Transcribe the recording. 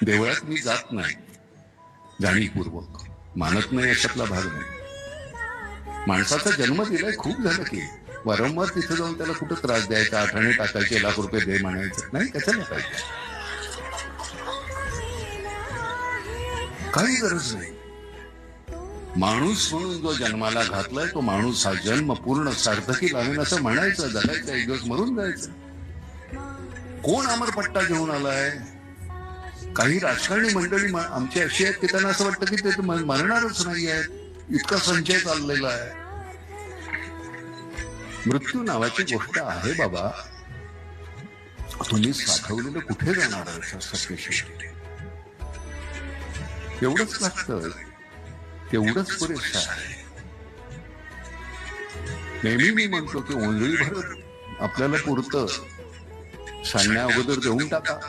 देवळात मी जात नाही जाणीवपूर्वक, मानत नाही अशातला भाग नाही. माणसाचा जन्म दिलाय, खूप झालं की. वारंवार तिथे जाऊन त्याला कुठं त्रास द्यायचा, आठवणे टाकायचे, ₹1,00,000 दे म्हणायचं नाही, कशाला पाहिजे? काही गरज नाही. माणूस म्हणून जो जन्माला घातलाय तो माणूस हा जन्म पूर्ण सार्थकी लावेल असं म्हणायचं, जगायचं, एक दिवस मरून जायचं. कोण अमरपट्टा घेऊन आलाय? काही राजकारणी मंडळी आमची अशी आहेत की त्यांना असं वाटतं की ते मरणारच नाही आहेत, इतका संचय चाललेला आहे. मृत्यू नावाची गोष्ट आहे बाबा, तुम्ही साठवलेलं कुठे जाणार आहे? सत्तेशी एवढंच लागतं, तेवढंच पुरेसं आहे. नेहमी मी म्हणतो की ओंजळी भरत आपल्याला पुरतं, सांगण्या अगोदर देऊन टाका.